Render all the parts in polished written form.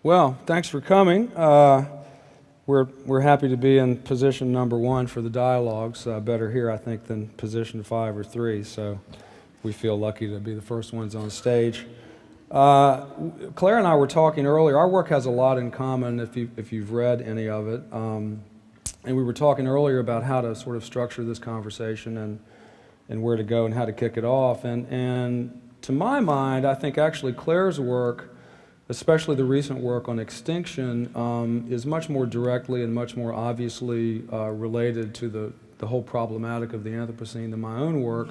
Well, thanks for coming. We're happy to be in position number 1 for the dialogues. Better here, I think, than position 5 or 3. So we feel lucky to be the first ones on stage. Claire and I were talking earlier. Our work has a lot in common if you've read any of it. And we were talking earlier about how to sort of structure this conversation and where to go and how to kick it off. And to my mind, I think actually Claire's work, especially the recent work on extinction, is much more directly and much more obviously related to the whole problematic of the Anthropocene than my own work,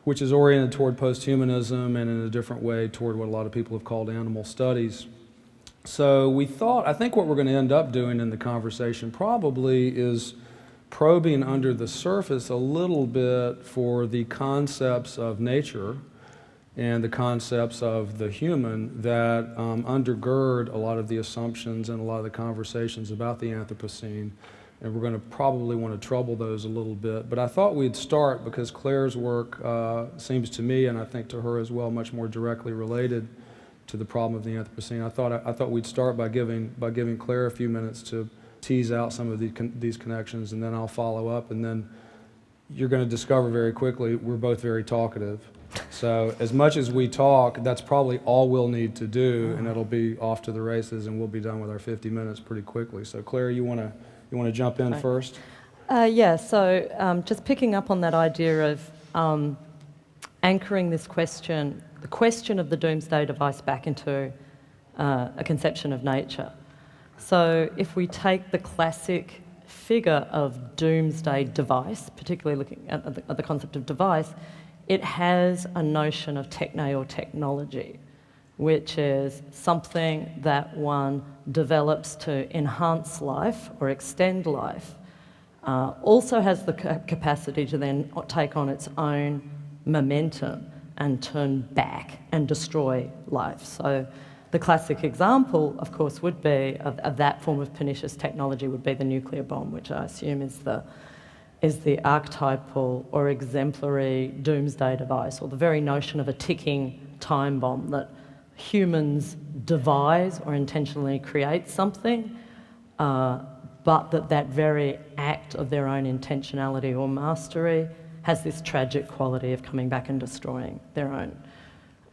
which is oriented toward posthumanism and in a different way toward what a lot of people have called animal studies. So I think what we're going to end up doing in the conversation probably is probing under the surface a little bit for the concepts of nature and the concepts of the human that undergird a lot of the assumptions and a lot of the conversations about the Anthropocene. And we're going to probably want to trouble those a little bit. But I thought we'd start because Claire's work seems to me, and I think to her as well, much more directly related to the problem of the Anthropocene. I thought we'd start by giving Claire a few minutes to tease out some of these connections, and then I'll follow up, and then you're going to discover very quickly we're both very talkative. So as much as we talk, that's probably all we'll need to do, and it'll be off to the races, and we'll be done with our 50 minutes pretty quickly. So Claire, you want to jump in first? So just picking up on that idea of anchoring this question, the question of the doomsday device back into a conception of nature. So if we take the classic figure of doomsday device, particularly looking at the concept of device, it has a notion of techne or technology, which is something that one develops to enhance life or extend life, also has the capacity to then take on its own momentum and turn back and destroy life. So the classic example, of course, would be of that form of pernicious technology would be the nuclear bomb, which I assume is the archetypal or exemplary doomsday device, or the very notion of a ticking time bomb that humans devise or intentionally create something, but that very act of their own intentionality or mastery has this tragic quality of coming back and destroying their own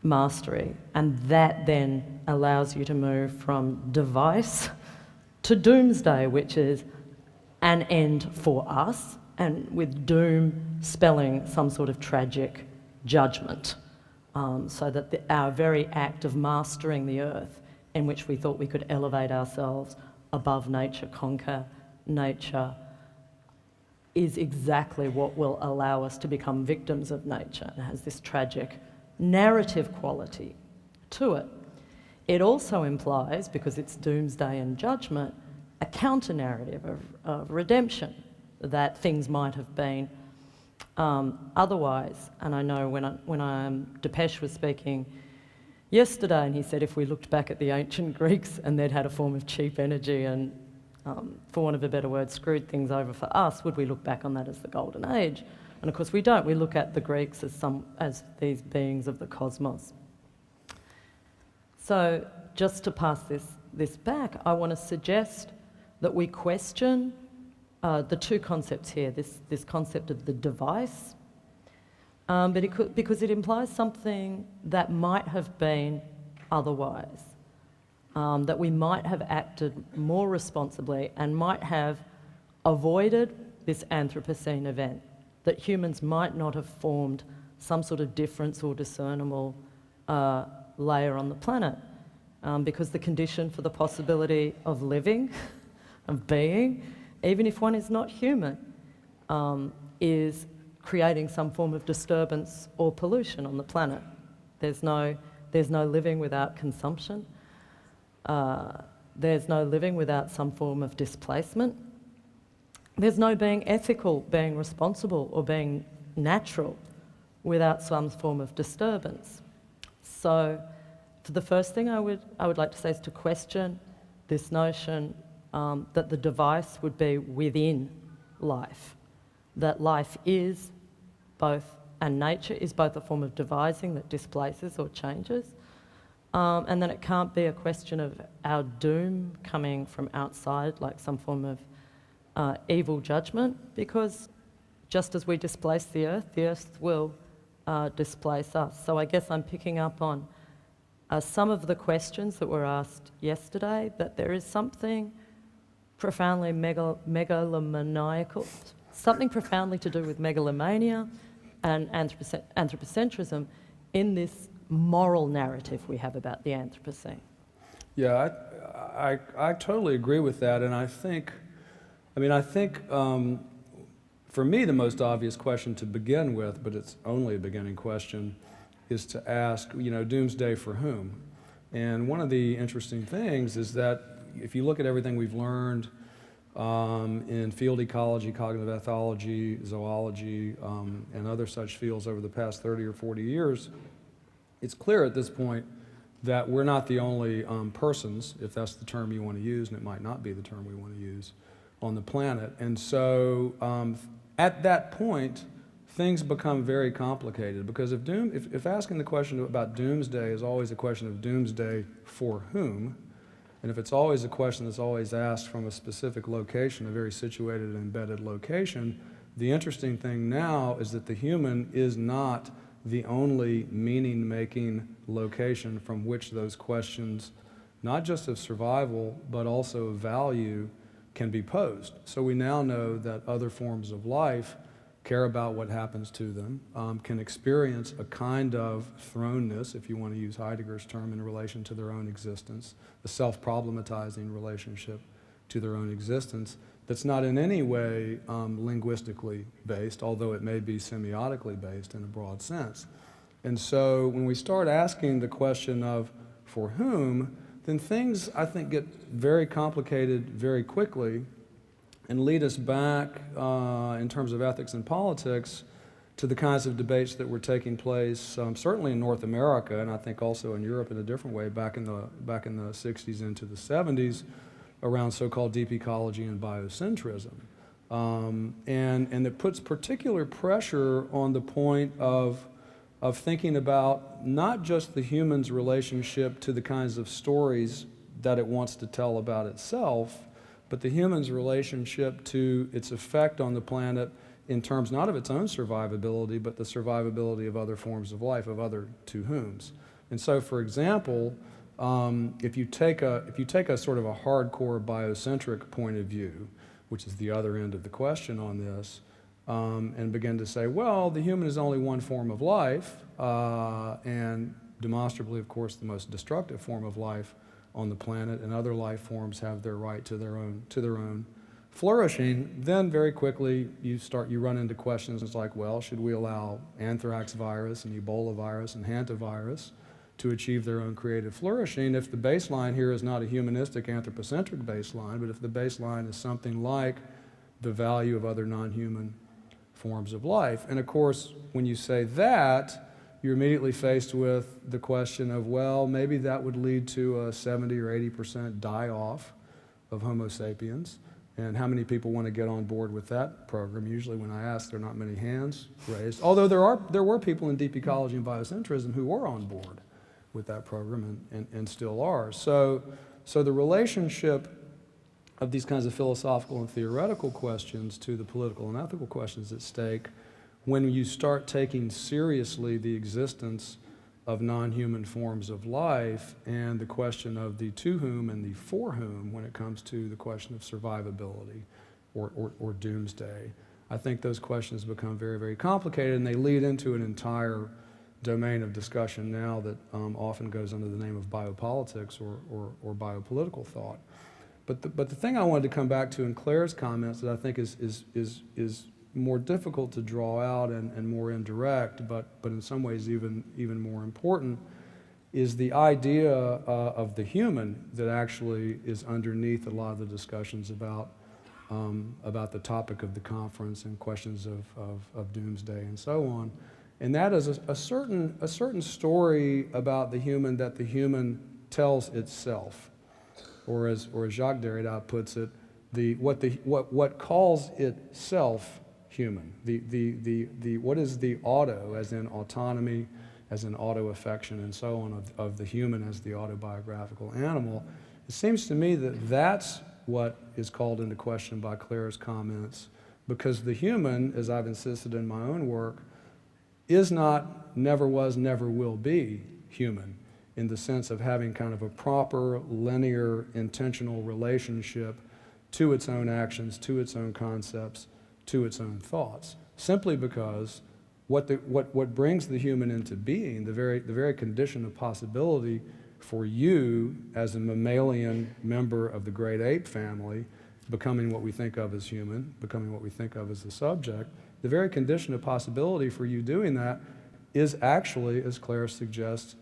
mastery. And that then allows you to move from device to doomsday, which is an end for us, and with doom spelling some sort of tragic judgment. So that our very act of mastering the earth, in which we thought we could elevate ourselves above nature, conquer nature, is exactly what will allow us to become victims of nature. It has this tragic narrative quality to it. It also implies, because it's doomsday and judgment, a counter-narrative of redemption, that things might have been otherwise. And I know when Depeche was speaking yesterday, and he said if we looked back at the ancient Greeks and they'd had a form of cheap energy and, for want of a better word, screwed things over for us, would we look back on that as the golden age? And of course we don't. We look at the Greeks as these beings of the cosmos. So just to pass this back, I want to suggest that we question the two concepts here, this concept of the device, because it implies something that might have been otherwise, that we might have acted more responsibly and might have avoided this Anthropocene event, that humans might not have formed some sort of difference or discernible layer on the planet, because the condition for the possibility of living, of being, even if one is not human, is creating some form of disturbance or pollution on the planet. There's no living without consumption. There's no living without some form of displacement. There's no being ethical, being responsible, or being natural without some form of disturbance. So, for the first thing I would like to say is to question this notion that the device would be within life, that life is both, and nature is both a form of devising that displaces or changes, And then it can't be a question of our doom coming from outside, like some form of evil judgment, because just as we displace the earth will displace us. So I guess I'm picking up on some of the questions that were asked yesterday, that there is something profoundly megalomaniacal, something profoundly to do with megalomania and anthropocentrism in this moral narrative we have about the Anthropocene. Yeah, I totally agree with that, and I think for me the most obvious question to begin with, but it's only a beginning question, is to ask, doomsday for whom? And one of the interesting things is that if you look at everything we've learned in field ecology, cognitive ethology, zoology, and other such fields over the past 30 or 40 years, it's clear at this point that we're not the only persons, if that's the term you want to use, and it might not be the term we want to use, on the planet. And so at that point, things become very complicated, because if asking the question about doomsday is always a question of doomsday for whom, and if it's always a question that's always asked from a specific location, a very situated and embedded location, the interesting thing now is that the human is not the only meaning-making location from which those questions, not just of survival, but also of value, can be posed. So we now know that other forms of life care about what happens to them, can experience a kind of thrownness, if you want to use Heidegger's term, in relation to their own existence, a self-problematizing relationship to their own existence that's not in any way linguistically based, although it may be semiotically based in a broad sense. And so when we start asking the question of for whom, then things, I think, get very complicated very quickly and lead us back in terms of ethics and politics to the kinds of debates that were taking place certainly in North America, and I think also in Europe in a different way back in the 60s into the 70s around so-called deep ecology and biocentrism. And it puts particular pressure on the point of thinking about not just the human's relationship to the kinds of stories that it wants to tell about itself, but the human's relationship to its effect on the planet in terms not of its own survivability, but the survivability of other forms of life, of other to whoms. And so, for example, if you take a sort of a hardcore biocentric point of view, which is the other end of the question on this, and begin to say, well, the human is only one form of life, and demonstrably, of course, the most destructive form of life on the planet, and other life forms have their right to their own flourishing, then very quickly you run into questions like, well, should we allow anthrax virus and Ebola virus and hantavirus to achieve their own creative flourishing if the baseline here is not a humanistic anthropocentric baseline, but if the baseline is something like the value of other non-human forms of life? And of course, when you say that, you're immediately faced with the question of, well, maybe that would lead to a 70 or 80% die-off of Homo sapiens. And how many people want to get on board with that program? Usually when I ask, there are not many hands raised. Although there were people in deep ecology and biocentrism who were on board with that program and still are. So the relationship of these kinds of philosophical and theoretical questions to the political and ethical questions at stake, when you start taking seriously the existence of non-human forms of life and the question of the to whom and the for whom when it comes to the question of survivability or doomsday, I think those questions become very, very complicated, and they lead into an entire domain of discussion now that often goes under the name of biopolitics or biopolitical thought. But the thing I wanted to come back to in Claire's comments that I think is more difficult to draw out and more indirect, but in some ways even more important, is the idea of the human that actually is underneath a lot of the discussions about the topic of the conference and questions of doomsday and so on. And that is a certain story about the human that the human tells itself, or as Jacques Derrida puts it, what calls itself human. What is the auto, as in autonomy as an auto-affection and so on, of the human as the autobiographical animal. It seems to me that that's what is called into question by Claire's comments, because the human, as I've insisted in my own work, is not, never was, never will be human in the sense of having kind of a proper, linear, intentional relationship to its own actions, to its own concepts, to its own thoughts, simply because what brings the human into being, the very condition of possibility for you as a mammalian member of the great ape family, becoming what we think of as human, becoming what we think of as the subject, the very condition of possibility for you doing that is actually, as Claire suggests,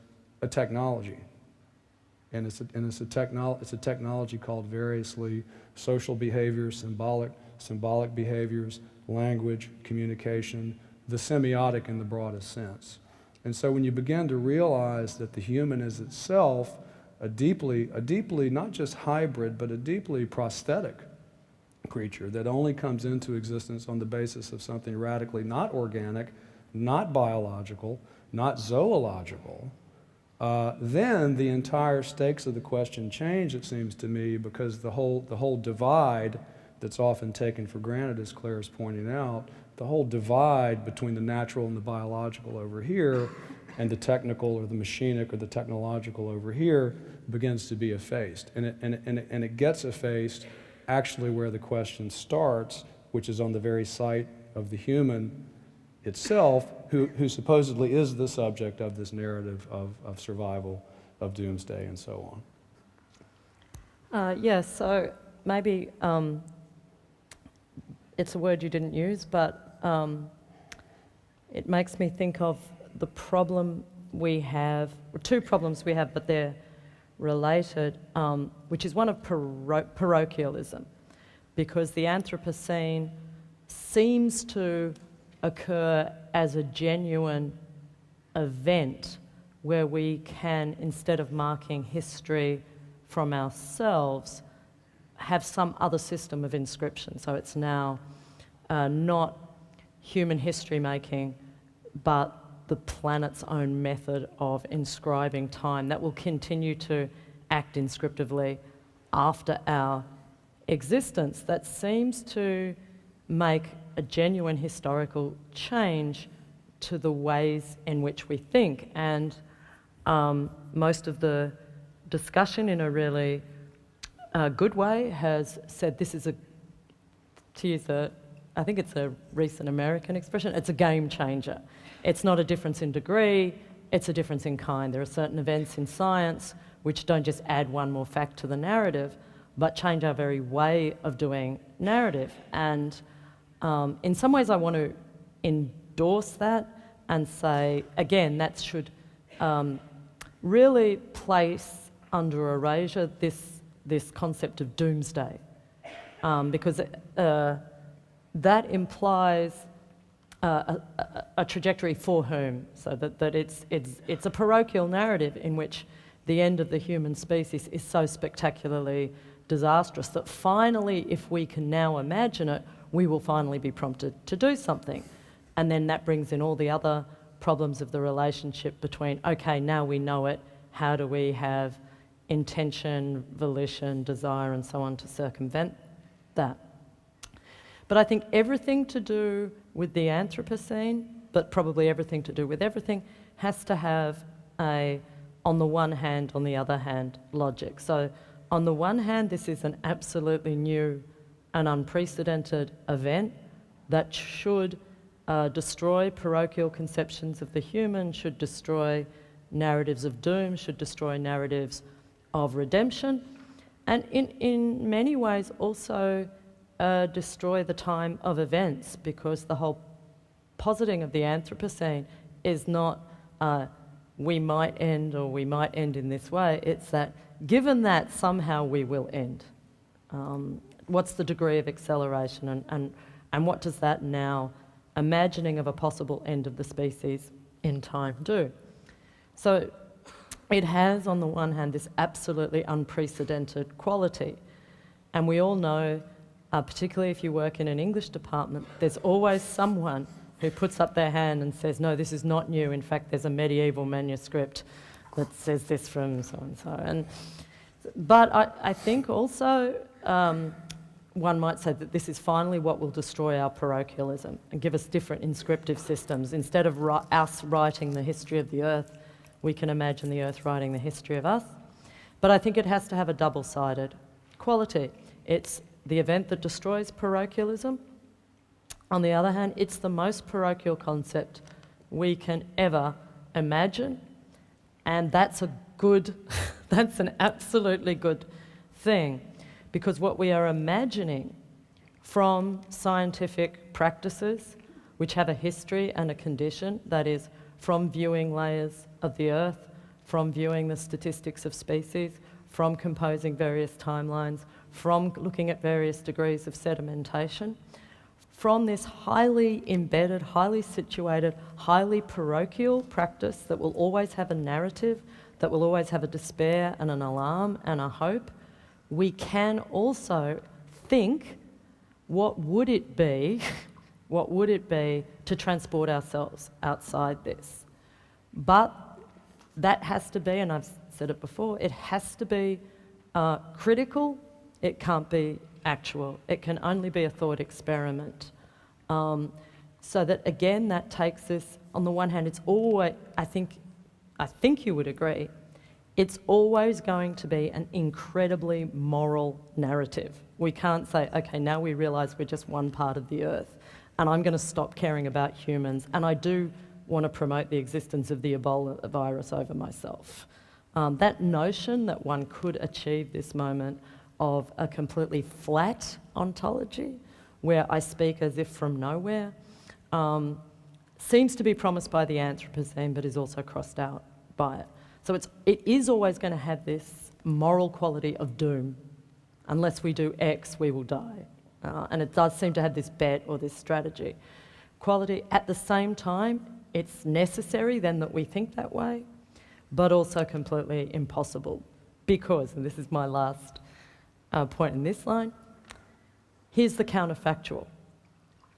a technology. And it's a technology called variously social behaviors, symbolic behaviors, language, communication, the semiotic in the broadest sense. And so when you begin to realize that the human is itself a deeply not just hybrid, but a deeply prosthetic creature that only comes into existence on the basis of something radically not organic, not biological, not zoological, then the entire stakes of the question change, it seems to me, because the whole divide that's often taken for granted, as Claire is pointing out, the whole divide between the natural and the biological over here and the technical or the machinic or the technological over here begins to be effaced. And it gets effaced actually where the question starts, which is on the very site of the human itself, who supposedly is the subject of this narrative of survival, of doomsday, and so on. Yes, so maybe it's a word you didn't use, but it makes me think of the problem we have, or two problems we have, but they're related, which is one of parochialism, because the Anthropocene seems to occur as a genuine event where we can, instead of marking history from ourselves, have some other system of inscription. So it's now not human history making, but the planet's own method of inscribing time that will continue to act inscriptively after our existence. That seems to make a genuine historical change to the ways in which we think. And most of the discussion in a really good way has said this is to use I think it's a recent American expression, it's a game changer. It's not a difference in degree, it's a difference in kind. There are certain events in science which don't just add one more fact to the narrative, but change our very way of doing narrative. And in some ways I want to endorse that and say, again, that should really place under erasure this concept of doomsday, because that implies a trajectory for whom, so that it's a parochial narrative in which the end of the human species is so spectacularly disastrous that finally, if we can now imagine it, we will finally be prompted to do something. And then that brings in all the other problems of the relationship between, okay, now we know it, how do we have intention, volition, desire, and so on to circumvent that? But I think everything to do with the Anthropocene, but probably everything to do with everything, has to have a on the one hand, on the other hand logic. So on the one hand, this is an absolutely new and unprecedented event that should destroy parochial conceptions of the human, should destroy narratives of doom, should destroy narratives of redemption, and in many ways also destroy the time of events, because the whole positing of the Anthropocene is not we might end or we might end in this way. It's that given that somehow we will end. What's the degree of acceleration and what does that now imagining of a possible end of the species in time do? So it has, on the one hand, this absolutely unprecedented quality. And we all know, particularly if you work in an English department, there's always someone who puts up their hand and says, no, this is not new. In fact, there's a medieval manuscript that says this from so-and-so. But I think also one might say that this is finally what will destroy our parochialism and give us different inscriptive systems. Instead of us writing the history of the Earth, we can imagine the Earth writing the history of us. But I think it has to have a double-sided quality. It's the event that destroys parochialism. On the other hand, it's the most parochial concept we can ever imagine, and that's a good, that's an absolutely good thing, because what we are imagining from scientific practices, which have a history and a condition, that is, from viewing layers of the Earth, from viewing the statistics of species, from composing various timelines, from looking at various degrees of sedimentation, from this highly embedded, highly situated, highly parochial practice that will always have a narrative, that will always have a despair and an alarm and a hope, we can also think, what would it be to transport ourselves outside this? But that has to be, and I've said it before, it has to be critical, it can't be actual. It can only be a thought experiment. So that, again, that takes us, on the one hand, it's always, I think you would agree, it's always going to be an incredibly moral narrative. We can't say, okay, now we realise we're just one part of the Earth, and I'm going to stop caring about humans, and I do want to promote the existence of the Ebola virus over myself. That notion that one could achieve this moment of a completely flat ontology, where I speak as if from nowhere, seems to be promised by the Anthropocene, but is also crossed out by it. So it is always going to have this moral quality of doom. Unless we do X, we will die. And it does seem to have this bet or this strategy quality. At the same time, it's necessary then that we think that way, but also completely impossible. Because, and this is my last point in this line, here's the counterfactual.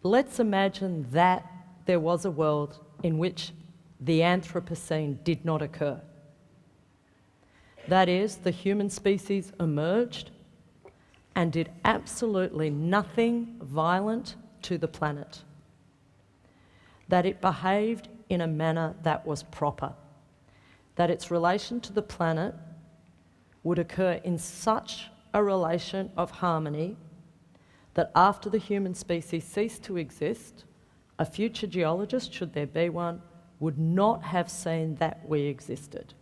Let's imagine that there was a world in which the Anthropocene did not occur. That is, the human species emerged and did absolutely nothing violent to the planet. That it behaved in a manner that was proper. That its relation to the planet would occur in such a relation of harmony that after the human species ceased to exist, a future geologist, should there be one, would not have seen that we existed.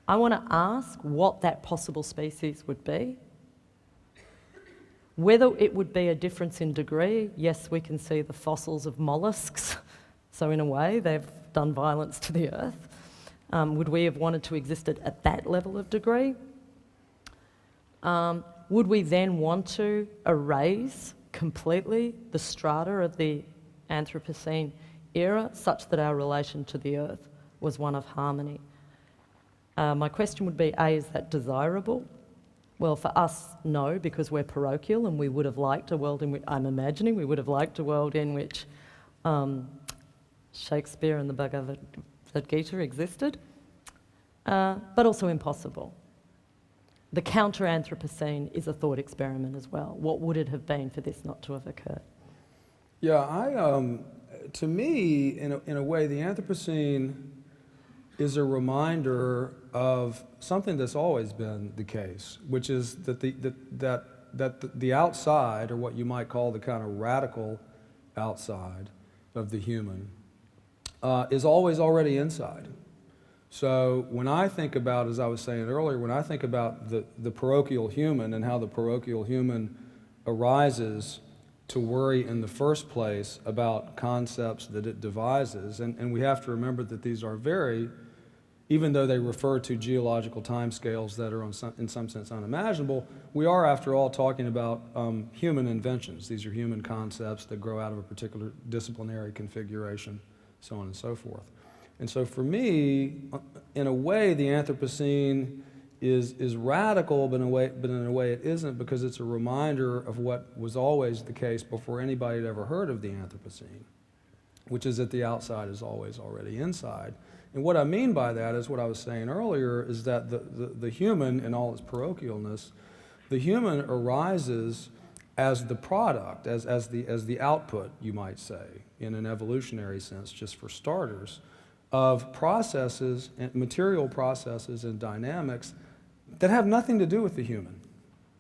I want to ask what that possible species would be. Whether it would be a difference in degree. Yes, we can see the fossils of mollusks, so in a way they've done violence to the Earth. Would we have wanted to exist at that level of degree? Would we then want to erase completely the strata of the Anthropocene era such that our relation to the Earth was one of harmony? My question would be, A, is that desirable? Well, for us, no, because we're parochial and we would have liked a world in which, I'm imagining, we would have liked a world in which Shakespeare and the Bhagavad Gita existed, but also impossible. The counter-Anthropocene is a thought experiment as well. What would it have been for this not to have occurred? Yeah, to me, in a way, the Anthropocene is a reminder of something that's always been the case, which is that the outside, or what you might call the kind of radical outside of the human, is always already inside. So when I think about, as I was saying earlier, when I think about the parochial human and how the parochial human arises to worry in the first place about concepts that it devises, and we have to remember that these are very, even though they refer to geological timescales that are in some sense unimaginable, we are, after all, talking about human inventions. These are human concepts that grow out of a particular disciplinary configuration, so on and so forth. And so for me, in a way, the Anthropocene is radical, but in a way it isn't, because it's a reminder of what was always the case before anybody had ever heard of the Anthropocene. which is that the outside is always already inside. And what I mean by that is what I was saying earlier, is that the human, in all its parochialness, the human arises as the product, as the output, you might say, in an evolutionary sense, just for starters, of processes, and material processes and dynamics that have nothing to do with the human,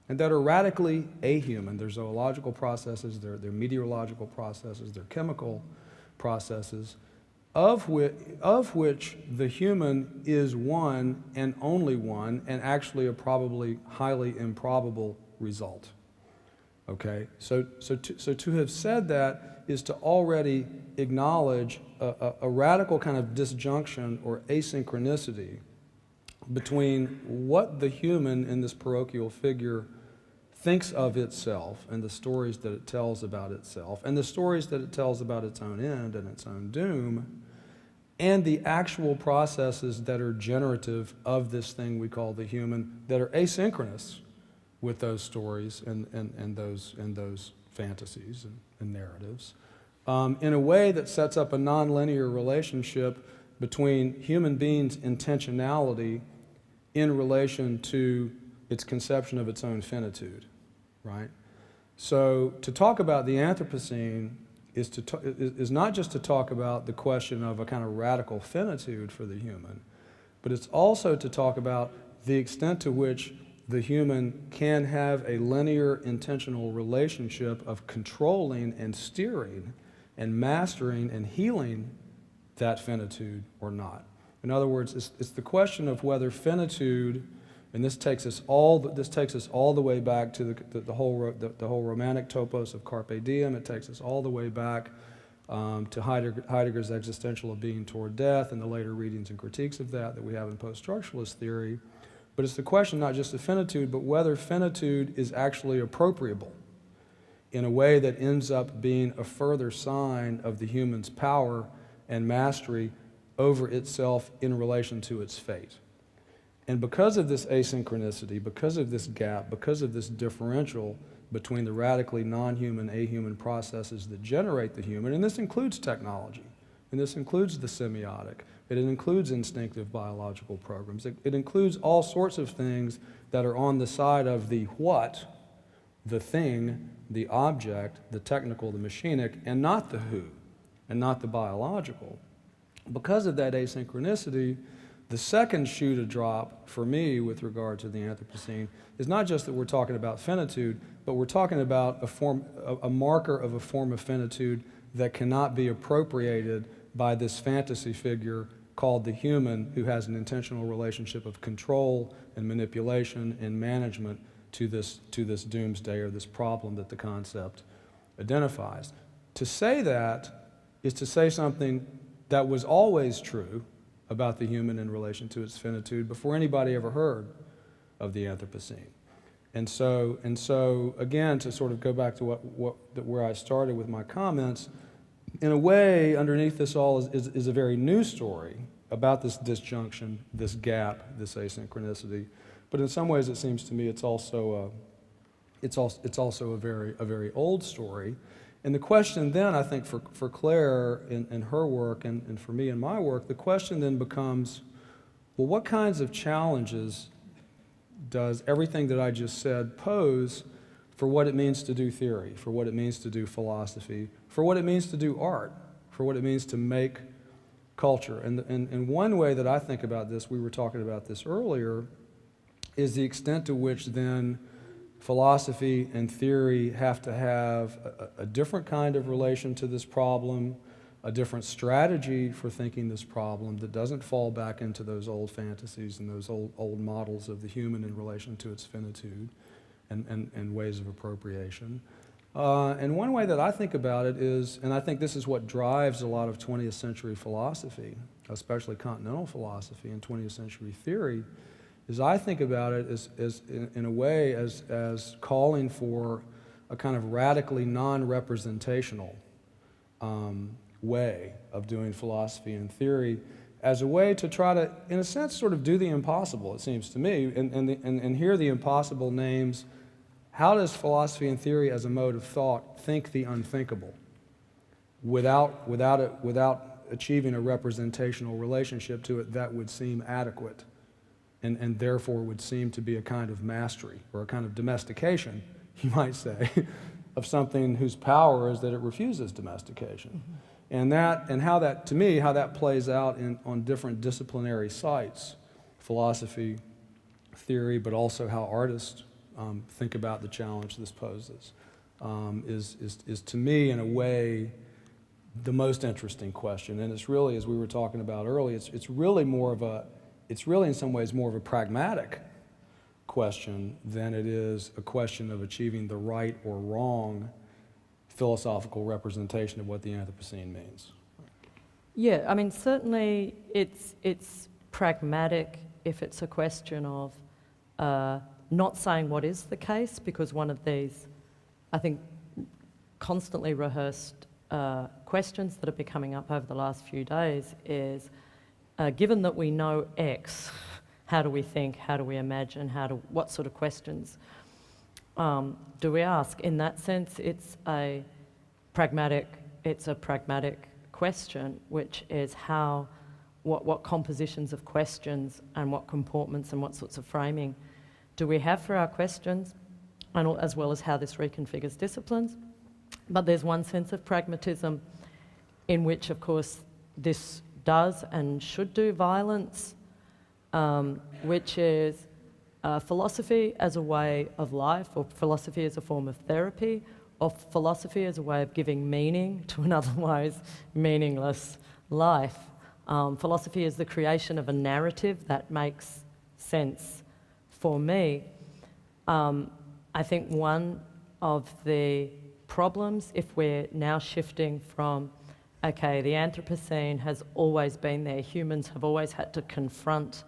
and that are radically ahuman. They're zoological processes, they're meteorological processes, they're chemical processes, of which the human is one and only one, and actually a probably highly improbable result. Okay, so to have said that is to already acknowledge a radical kind of disjunction or asynchronicity between what the human in this parochial figure thinks of itself and the stories that it tells about itself and the stories that it tells about its own end and its own doom, and the actual processes that are generative of this thing we call the human, that are asynchronous with those stories and those fantasies and narratives, in a way that sets up a nonlinear relationship between human beings' intentionality in relation to its conception of its own finitude, right? So to talk about the Anthropocene is not just to talk about the question of a kind of radical finitude for the human, but it's also to talk about the extent to which the human can have a linear intentional relationship of controlling and steering and mastering and healing that finitude or not. In other words, it's the question of whether finitude, and this takes us all the way back to the whole romantic topos of carpe diem. It takes us all the way back to Heidegger's existential of being toward death and the later readings and critiques of that we have in post-structuralist theory. But it's the question not just of finitude, but whether finitude is actually appropriable in a way that ends up being a further sign of the human's power and mastery over itself in relation to its fate. And because of this asynchronicity, because of this gap, because of this differential between the radically non-human, ahuman processes that generate the human, and this includes technology, and this includes the semiotic, it includes instinctive biological programs, it includes all sorts of things that are on the side of the what, the thing, the object, the technical, the machinic, and not the who, and not the biological. Because of that asynchronicity, the second shoe to drop for me with regard to the Anthropocene is not just that we're talking about finitude, but we're talking about a marker of a form of finitude that cannot be appropriated by this fantasy figure called the human, who has an intentional relationship of control and manipulation and management to this doomsday or this problem that the concept identifies. To say that is to say something that was always true about the human in relation to its finitude before anybody ever heard of the Anthropocene. And so again, to sort of go back to where I started with my comments, in a way, underneath this all is a very new story about this disjunction, this gap, this asynchronicity. But in some ways, it seems to me it's also a very old story. And the question then, I think, for Claire in her work and for me in my work, the question then becomes, well, what kinds of challenges does everything that I just said pose for what it means to do theory, for what it means to do philosophy, for what it means to do art, for what it means to make culture? And one way that I think about this, we were talking about this earlier, is the extent to which then philosophy and theory have to have a different kind of relation to this problem, a different strategy for thinking this problem that doesn't fall back into those old fantasies and those old models of the human in relation to its finitude and ways of appropriation. And one way that I think about it is, and I think this is what drives a lot of 20th century philosophy, especially continental philosophy and 20th century theory, is I think about it as in a way as calling for a kind of radically non-representational way of doing philosophy and theory, as a way to try to, in a sense, sort of do the impossible, it seems to me. And here the impossible names, how does philosophy and theory as a mode of thought think the unthinkable? without achieving a representational relationship to it that would seem adequate, and therefore would seem to be a kind of mastery or a kind of domestication, you might say, of something whose power is that it refuses domestication. And how that plays out on different disciplinary sites, philosophy, theory, but also how artists think about the challenge this poses, is to me, in a way, the most interesting question. And it's really, as we were talking about earlier, it's really in some ways more of a pragmatic question than it is a question of achieving the right or wrong philosophical representation of what the Anthropocene means. Yeah, I mean, certainly it's pragmatic if it's a question of not saying what is the case, because one of these, I think, constantly rehearsed questions that have been coming up over the last few days is, given that we know X, how do we think, how do we imagine, what sort of questions do we ask? In that sense, it's a pragmatic question, which is what compositions of questions and what comportments and what sorts of framing do we have for our questions, and as well as how this reconfigures disciplines. But there's one sense of pragmatism in which, of course, this does and should do violence, which is philosophy as a way of life, or philosophy as a form of therapy, or philosophy as a way of giving meaning to an otherwise meaningless life. Philosophy is the creation of a narrative that makes sense for me. I think one of the problems, if we're now shifting from, okay, the Anthropocene has always been there, humans have always had to confront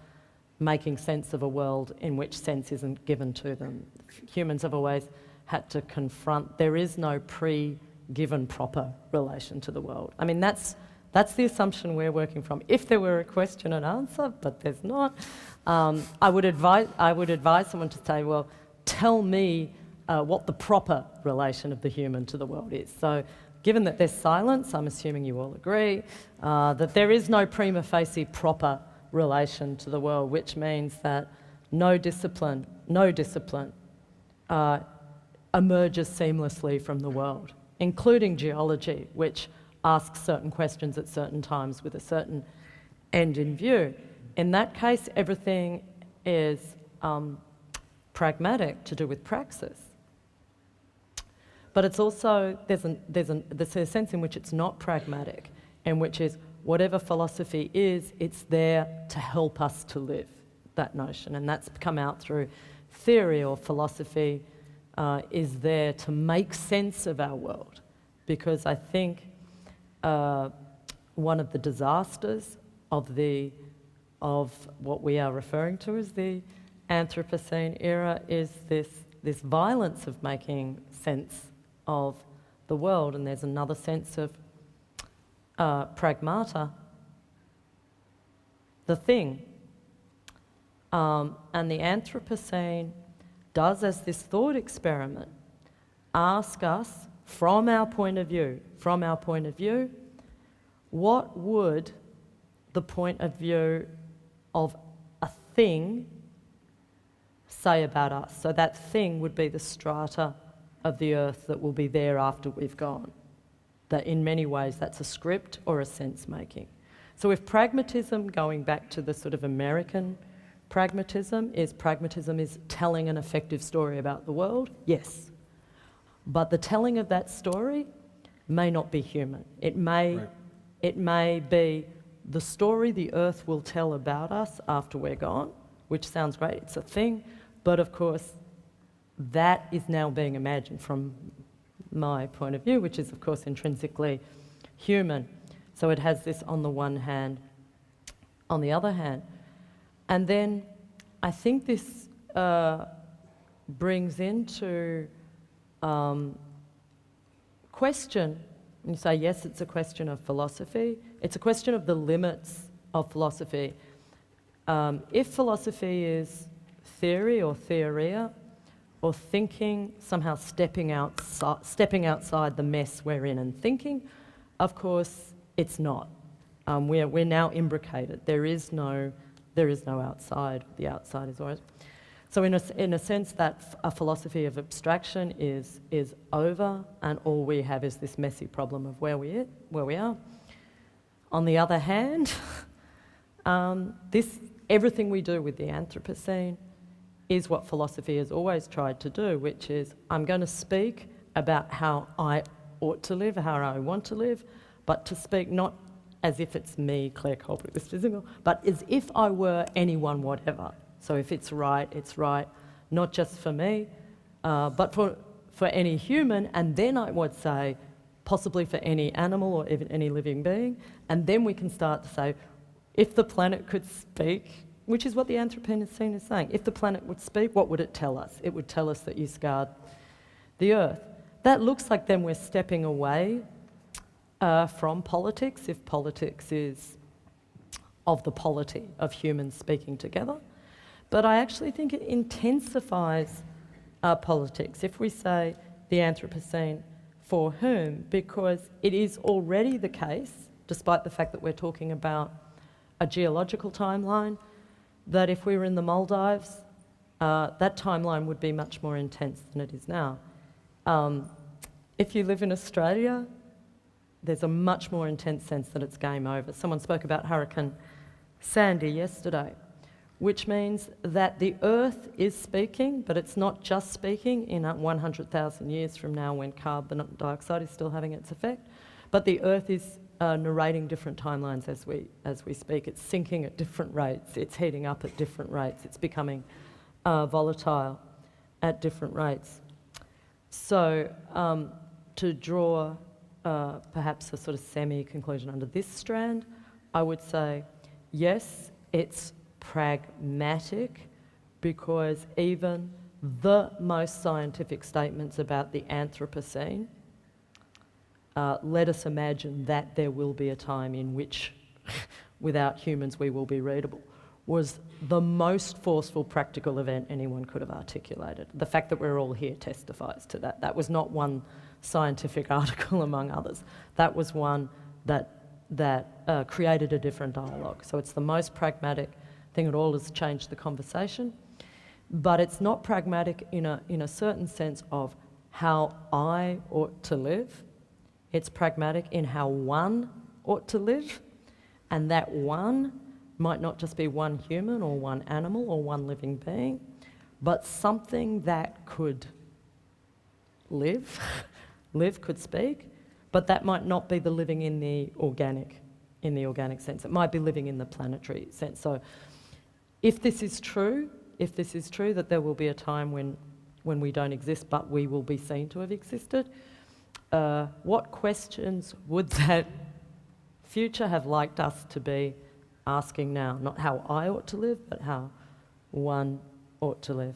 making sense of a world in which sense isn't given to them. Humans have always had to confront, there is no pre-given proper relation to the world. I mean, that's the assumption we're working from. If there were a question and answer, but there's not, I would advise someone to say, well, tell me what the proper relation of the human to the world is. So given that there's silence, I'm assuming you all agree, that there is no prima facie proper relation to the world, which means that no discipline emerges seamlessly from the world, including geology, which asks certain questions at certain times with a certain end in view. In that case, everything is pragmatic, to do with praxis. But it's also, there's a sense in which it's not pragmatic, in which is whatever philosophy is, it's there to help us to live, that notion. And that's come out through theory, or philosophy is there to make sense of our world. Because I think one of the disasters of what we are referring to as the Anthropocene era is this violence of making sense of the world. And there's another sense of pragmata, the thing. And the Anthropocene does, as this thought experiment, ask us, from our point of view, what would the point of view of a thing say about us? So that thing would be the strata of the earth that will be there after we've gone. That in many ways that's a script or a sense-making. So if pragmatism, going back to the sort of American pragmatism is telling an effective story about the world, yes. But the telling of that story may not be human. It may be the story the earth will tell about us after we're gone, which sounds great, it's a thing, but of course that is now being imagined from my point of view, which is of course intrinsically human. So it has this on the one hand, on the other hand. And then I think this brings into question, and you say, yes, it's a question of philosophy. It's a question of the limits of philosophy. If philosophy is theory or theoria, or thinking, somehow stepping outside the mess we're in and thinking, Of course, it's not. We're now imbricated. There is no outside. The outside is always. So in a sense, that a philosophy of abstraction is over, and all we have is this messy problem of where we are. On the other hand, everything we do with the Anthropocene is what philosophy has always tried to do, which is I'm going to speak about how I ought to live, how I want to live, but to speak not as if it's me, Claire Colebrook, this physical, but as if I were anyone, whatever. So if it's right, not just for me, but for any human, and then I would say possibly for any animal or even any living being, and then we can start to say, if the planet could speak, which is what the Anthropocene is saying, if the planet would speak, what would it tell us? It would tell us that you scarred the Earth. That looks like then we're stepping away from politics, if politics is of the polity of humans speaking together. But I actually think it intensifies politics if we say the Anthropocene for whom, because it is already the case, despite the fact that we're talking about a geological timeline, that if we were in the Maldives, that timeline would be much more intense than it is now. If you live in Australia, there's a much more intense sense that it's game over. Someone spoke about Hurricane Sandy yesterday, which means that the Earth is speaking, but it's not just speaking in 100,000 years from now when carbon dioxide is still having its effect, but the Earth is narrating different timelines as we speak. It's sinking at different rates, it's heating up at different rates, it's becoming volatile at different rates. So to draw perhaps a sort of semi-conclusion under this strand, I would say, yes, it's pragmatic, because even the most scientific statements about the Anthropocene let us imagine that there will be a time in which, without humans, we will be readable, was the most forceful practical event anyone could have articulated. The fact that we're all here testifies to that. That was not one scientific article among others. That was one that created a different dialogue. So it's the most pragmatic thing at all, has changed the conversation. But it's not pragmatic in a certain sense of how I ought to live. It's pragmatic in how one ought to live, and that one might not just be one human or one animal or one living being, but something that could live, could speak, but that might not be the living in the organic sense. It might be living in the planetary sense. So if this is true that there will be a time when we don't exist, but we will be seen to have existed, what questions would that future have liked us to be asking now? Not how I ought to live, but how one ought to live.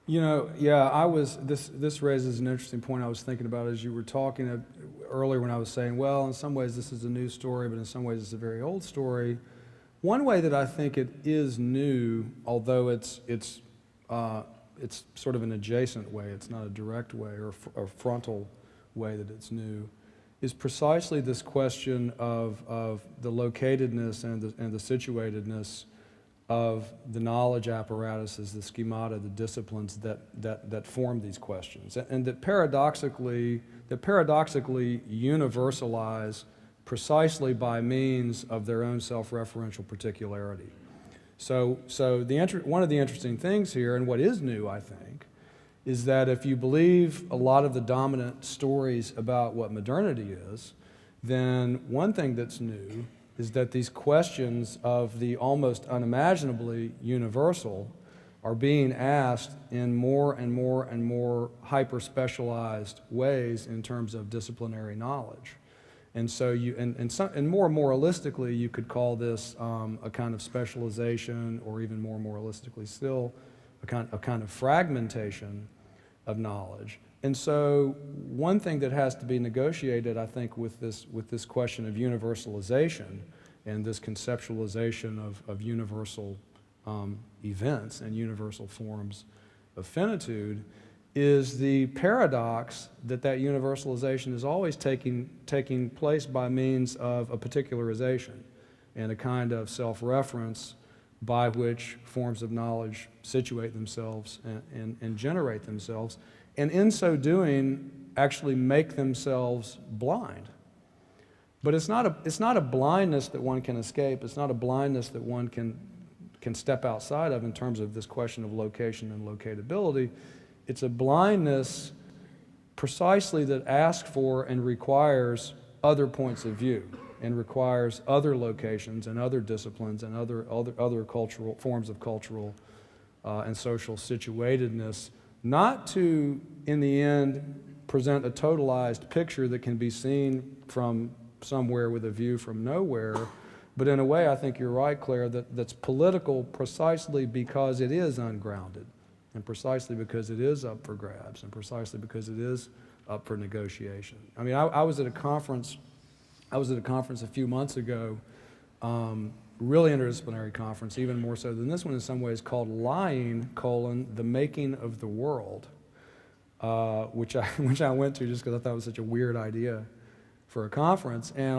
You know, yeah, this raises an interesting point I was thinking about as you were talking earlier, when I was saying, well, in some ways this is a new story, but in some ways it's a very old story. One way that I think it is new, although it's sort of an adjacent way, it's not a direct way or a frontal way that it's new, is precisely this question of the locatedness and the situatedness of the knowledge apparatuses, the schemata, the disciplines that form these questions, and that paradoxically universalize precisely by means of their own self-referential particularity. So one of the interesting things here, and what is new, I think, is that if you believe a lot of the dominant stories about what modernity is, then one thing that's new is that these questions of the almost unimaginably universal are being asked in more and more and more hyper-specialized ways in terms of disciplinary knowledge. And so and more moralistically, you could call this a kind of specialization, or even more moralistically still, a kind of fragmentation of knowledge. And so one thing that has to be negotiated, I think, with this question of universalization and this conceptualization of universal events and universal forms of finitude is the paradox that universalization is always taking place by means of a particularization and a kind of self-reference by which forms of knowledge situate themselves and generate themselves, and in so doing actually make themselves blind. But it's not a blindness that one can escape. It's not a blindness that one can step outside of in terms of this question of location and locatability. It's a blindness precisely that asks for and requires other points of view and requires other locations and other disciplines and other cultural forms of cultural and social situatedness, not to, in the end, present a totalized picture that can be seen from somewhere with a view from nowhere, but in a way, I think you're right, Claire, that's political precisely because it is ungrounded, and precisely because it is up for grabs, and precisely because it is up for negotiation. I mean, I was at a conference a few months ago, really interdisciplinary conference, even more so than this one in some ways, called Lying, the Making of the World, which I went to just because I thought it was such a weird idea for a conference. And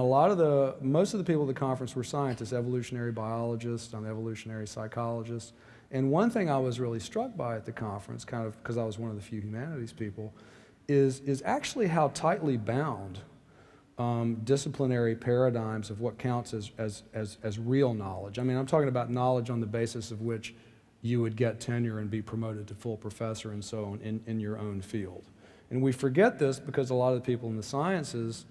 most of the people at the conference were scientists, evolutionary biologists, evolutionary psychologists. And one thing I was really struck by at the conference, kind of because I was one of the few humanities people, is actually how tightly bound disciplinary paradigms of what counts as real knowledge. I mean, I'm talking about knowledge on the basis of which you would get tenure and be promoted to full professor and so on in your own field. And we forget this because a lot of the people in the sciences,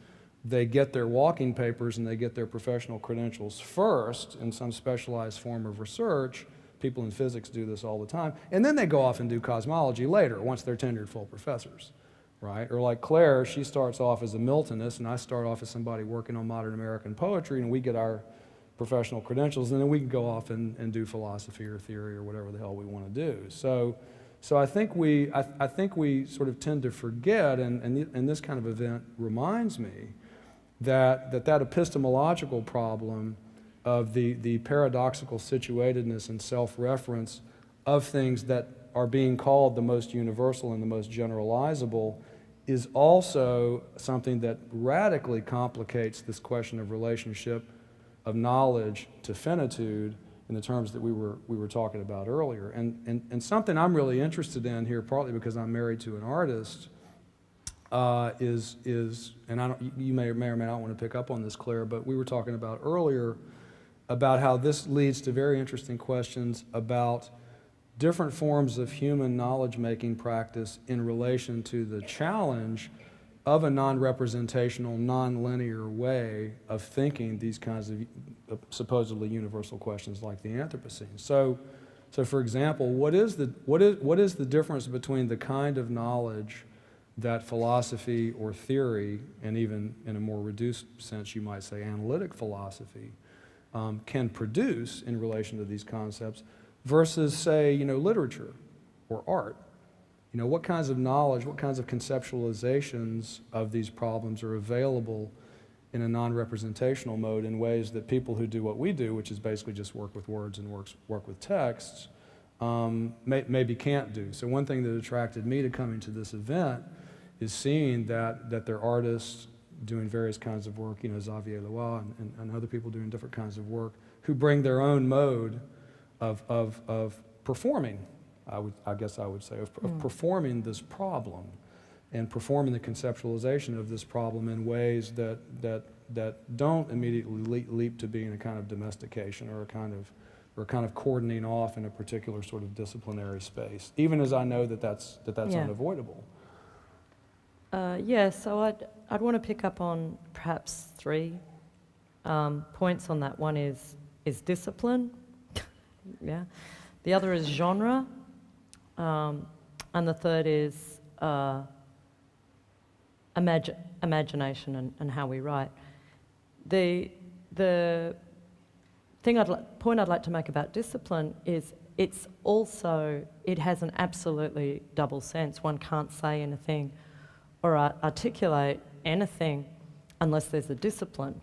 they get their walking papers and they get their professional credentials first in some specialized form of research. People in physics do this all the time. And then they go off and do cosmology later, once they're tenured full professors, right? Or like Claire, she starts off as a Miltonist, and I start off as somebody working on modern American poetry, and we get our professional credentials, and then we can go off and do philosophy or theory or whatever the hell we want to do. So I think we sort of tend to forget, and this kind of event reminds me that epistemological problem of the paradoxical situatedness and self-reference of things that are being called the most universal and the most generalizable is also something that radically complicates this question of relationship of knowledge to finitude in the terms that we were talking about earlier. And something I'm really interested in here, partly because I'm married to an artist, is and you may or may not want to pick up on this, Claire, but we were talking about earlier about how this leads to very interesting questions about different forms of human knowledge-making practice in relation to the challenge of a non-representational, non-linear way of thinking these kinds of supposedly universal questions like the Anthropocene. So for example, what is the difference between the kind of knowledge that philosophy or theory, and even in a more reduced sense you might say analytic philosophy, can produce in relation to these concepts versus, say, literature or art? What kinds of knowledge, what kinds of conceptualizations of these problems are available in a non-representational mode in ways that people who do what we do, which is basically just work with words and work with texts, maybe can't do. So one thing that attracted me to coming to this event is seeing that there are artists doing various kinds of work, Xavier Leroy and other people doing different kinds of work, who bring their own mode of performing, I guess I would say, of performing this problem and performing the conceptualization of this problem in ways that don't immediately leap to being a kind of domestication or a kind of cordoning off in a particular sort of disciplinary space, even as I know that's unavoidable. So I'd want to pick up on perhaps three points on that. One is discipline, yeah. The other is genre, and the third is imagination and how we write. The point I'd like to make about discipline is it has an absolutely double sense. One can't say anything or articulate anything unless there's a discipline,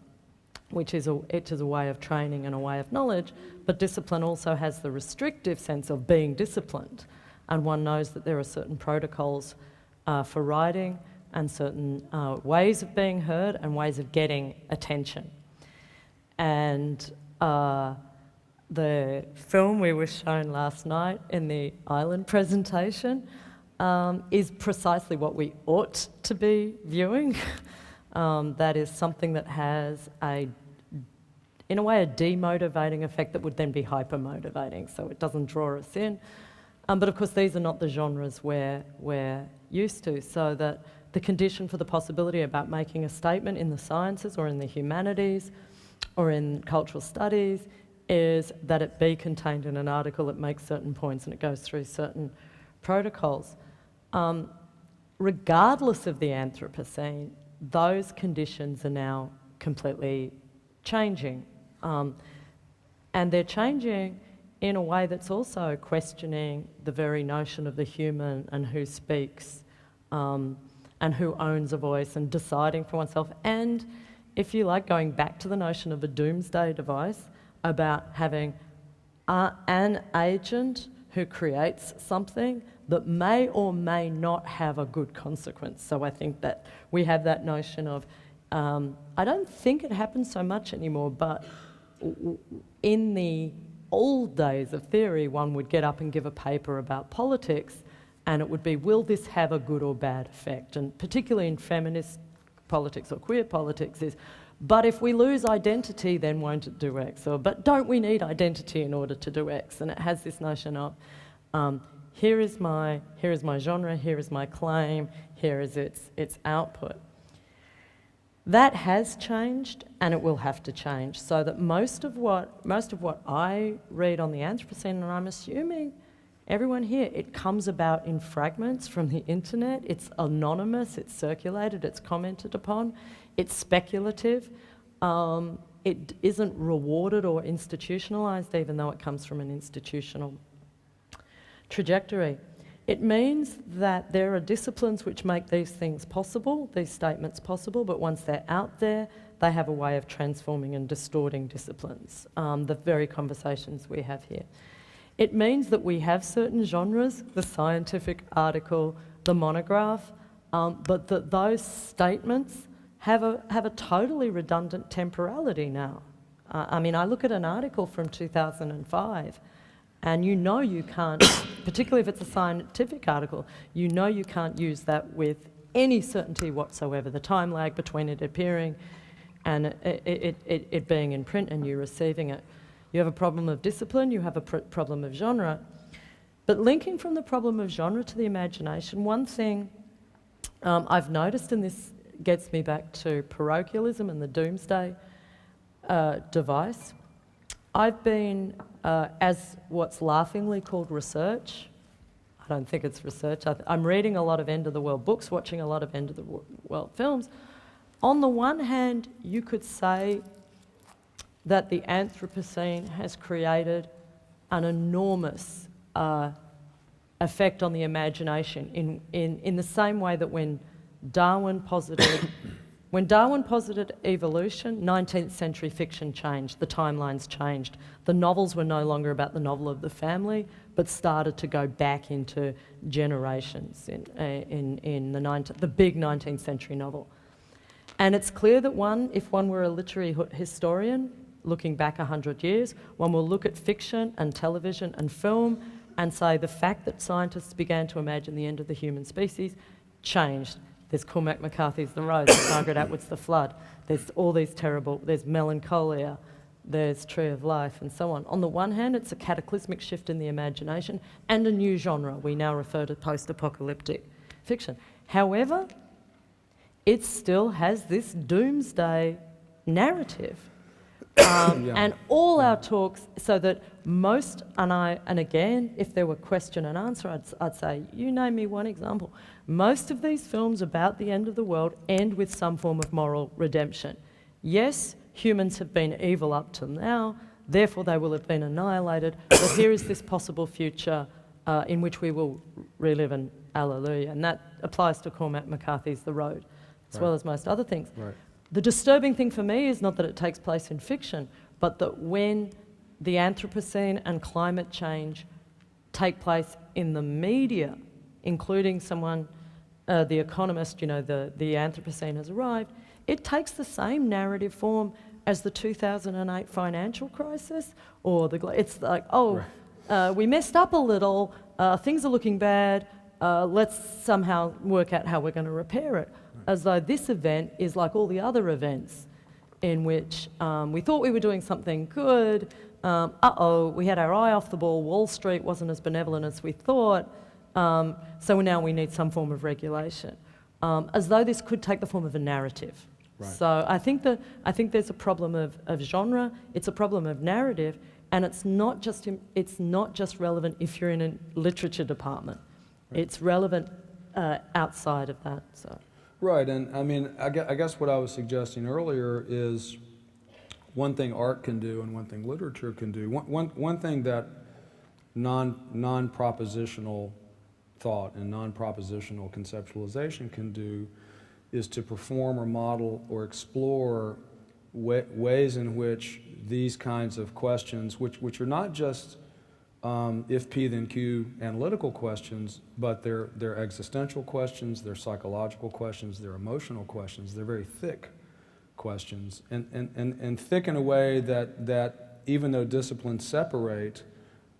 which is a way of training and a way of knowledge, but discipline also has the restrictive sense of being disciplined. and one knows that there are certain protocols for writing and certain ways of being heard and ways of getting attention. And the film we were shown last night in the Island presentation is precisely what we ought to be viewing. That is something that has in a way, a demotivating effect that would then be hyper-motivating, so it doesn't draw us in. But of course, these are not the genres we're used to, so that the condition for the possibility about making a statement in the sciences or in the humanities or in cultural studies is that it be contained in an article that makes certain points and it goes through certain protocols. Regardless of the Anthropocene, those conditions are now completely changing. And they're changing in a way that's also questioning the very notion of the human and who speaks and who owns a voice and deciding for oneself. And if you like, going back to the notion of a doomsday device about having an agent who creates something that may or may not have a good consequence. So I think that we have that notion of, I don't think it happens so much anymore, but in the old days of theory, one would get up and give a paper about politics, and it would be, will this have a good or bad effect? And particularly in feminist politics or queer politics is, but if we lose identity, then won't it do X? Or, but don't we need identity in order to do X? And it has this notion of, here is my genre, here is my claim, here is its output. That has changed, and it will have to change, so that most of what I read on the Anthropocene, and I'm assuming everyone here, it comes about in fragments from the internet. It's anonymous, it's circulated, it's commented upon, it's speculative. It isn't rewarded or institutionalised, even though it comes from an institutional trajectory. It means that there are disciplines which make these things possible, these statements possible, but once they're out there, they have a way of transforming and distorting disciplines, the very conversations we have here. It means that we have certain genres, the scientific article, the monograph, but that those statements have a totally redundant temporality now. I mean, I look at an article from 2005, and you know you can't, particularly if it's a scientific article, you know you can't use that with any certainty whatsoever. The time lag between it appearing and it being in print and you receiving it. You have a problem of discipline, you have a problem of genre. But linking from the problem of genre to the imagination, one thing I've noticed, and this gets me back to parochialism and the doomsday device, I've been, as what's laughingly called research, I don't think it's research, I'm reading a lot of end of the world books, watching a lot of end of the world films. On the one hand, you could say that the Anthropocene has created an enormous effect on the imagination in the same way that when Darwin posited evolution, 19th century fiction changed, the timelines changed. The novels were no longer about the novel of the family, but started to go back into generations in the big 19th century novel. And it's clear that if one were a literary historian, looking back 100 years, one will look at fiction and television and film and say the fact that scientists began to imagine the end of the human species changed. There's Cormac McCarthy's The Rose, there's Margaret Atwood's The Flood, there's all these there's Melancholia, there's Tree of Life, and so on. On the one hand, it's a cataclysmic shift in the imagination and a new genre. We now refer to post-apocalyptic fiction. However, it still has this doomsday narrative. And all our talks, so that most, and again, if there were question and answer, I'd say, you name me one example. Most of these films about the end of the world end with some form of moral redemption. Yes, humans have been evil up till now, therefore they will have been annihilated, but here is this possible future in which we will relive an alleluia. And that applies to Cormac McCarthy's The Road, as well as most other things. Right. The disturbing thing for me is not that it takes place in fiction, but that when the Anthropocene and climate change take place in the media, including someone, The Economist, the Anthropocene has arrived, it takes the same narrative form as the 2008 financial crisis, or it's like, we messed up a little, things are looking bad, let's somehow work out how we're going to repair it. As though this event is like all the other events in which we thought we were doing something good, we had our eye off the ball, Wall Street wasn't as benevolent as we thought, so now we need some form of regulation. As though this could take the form of a narrative. Right. So I think there's a problem of genre, it's a problem of narrative, and it's not just relevant if you're in a literature department. Right. It's relevant outside of that. So. Right, and I mean, I guess what I was suggesting earlier is one thing art can do and one thing literature can do. One thing that non-propositional thought and non-propositional conceptualization can do is to perform or model or explore ways in which these kinds of questions, which are not just if P then Q analytical questions, but they're existential questions, they're psychological questions, they're emotional questions, they're very thick questions, and thick in a way that even though disciplines separate,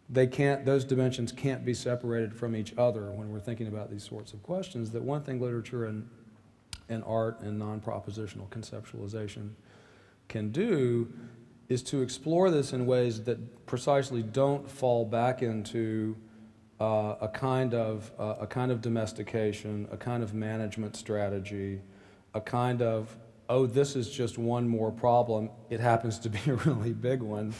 those dimensions can't be separated from each other when we're thinking about these sorts of questions. That one thing literature and art and non-propositional conceptualization can do is to explore this in ways that precisely don't fall back into a kind of domestication, a kind of management strategy, a kind of, this is just one more problem, it happens to be a really big one,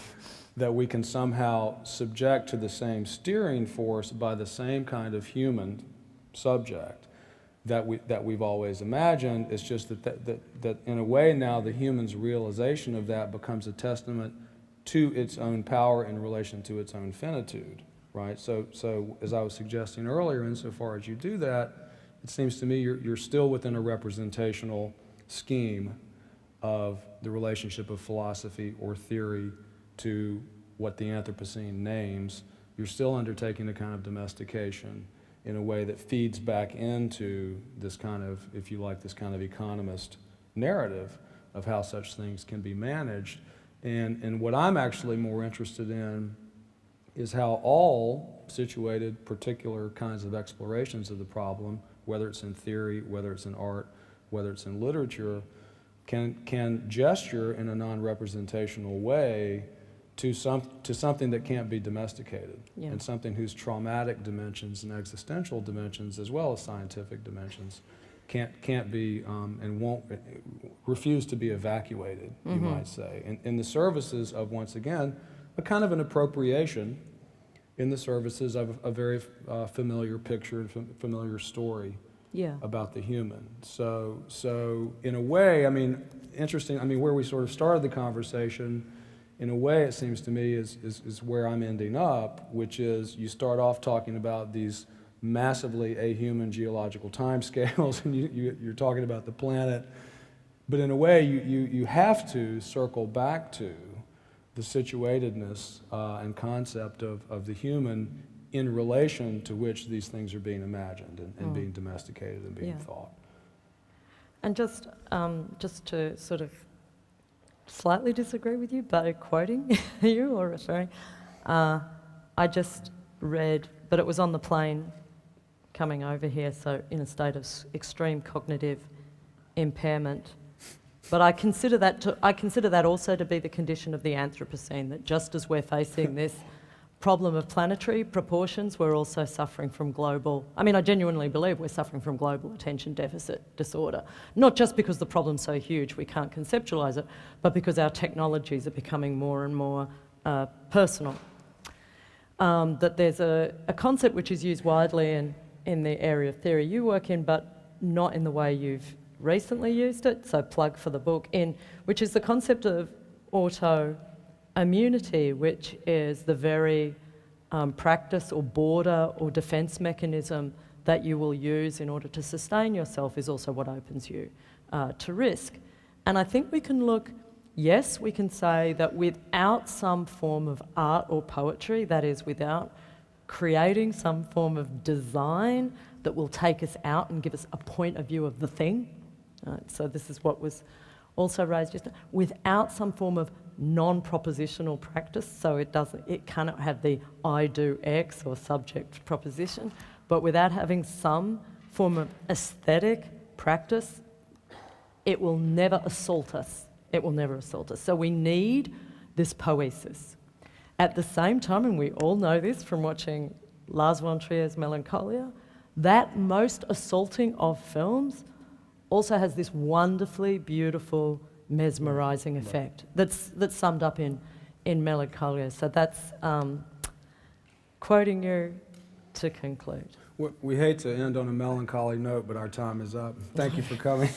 that we can somehow subject to the same steering force by the same kind of human subject that we've always imagined. It's just that in a way now the human's realization of that becomes a testament to its own power in relation to its own finitude, right? So as I was suggesting earlier, insofar as you do that, it seems to me you're still within a representational scheme of the relationship of philosophy or theory to what the Anthropocene names. You're still undertaking a kind of domestication in a way that feeds back into this kind of, if you like, this kind of economist narrative of how such things can be managed. And what I'm actually more interested in is how all situated particular kinds of explorations of the problem, whether it's in theory, whether it's in art, whether it's in literature, can gesture in a non-representational way to something that can't be domesticated, yeah, and something whose traumatic dimensions and existential dimensions, as well as scientific dimensions, can't be and won't refuse to be evacuated, you might say, in the services of, once again, a kind of an appropriation in the services of a very familiar picture and familiar story, yeah, about the human. So in a way, I mean, interesting. I mean, where we sort of started the conversation, in a way, it seems to me, is where I'm ending up, which is you start off talking about these massively ahuman geological timescales, and you're talking about the planet, but in a way, you have to circle back to the situatedness and concept of the human in relation to which these things are being imagined and being domesticated and being thought. And just to sort of slightly disagree with you by quoting you or referring, I just read, but it was on the plane coming over here, so in a state of extreme cognitive impairment. But I consider that also to be the condition of the Anthropocene, that just as we're facing this problem of planetary proportions, we're also suffering from global, I mean, I genuinely believe we're suffering from global attention deficit disorder. Not just because the problem's so huge we can't conceptualize it, but because our technologies are becoming more and more personal. That there's a concept which is used widely in the area of theory you work in, but not in the way you've recently used it, so plug for the book, which is the concept of autoimmunity, which is the very practice or border or defense mechanism that you will use in order to sustain yourself is also what opens you to risk. And I think we can look, yes, we can say that without some form of art or poetry, that is without creating some form of design that will take us out and give us a point of view of the thing. Right? So this is what was also raised yesterday, without some form of non-propositional practice, so it cannot have the I do X or subject proposition, but without having some form of aesthetic practice, it will never assault us. It will never assault us. So we need this poesis. At the same time, and we all know this from watching Lars von Trier's Melancholia, that most assaulting of films also has this wonderfully beautiful, mesmerising effect that's summed up in Melancholia. So that's quoting you to conclude. We hate to end on a melancholy note, but our time is up. Thank you for coming.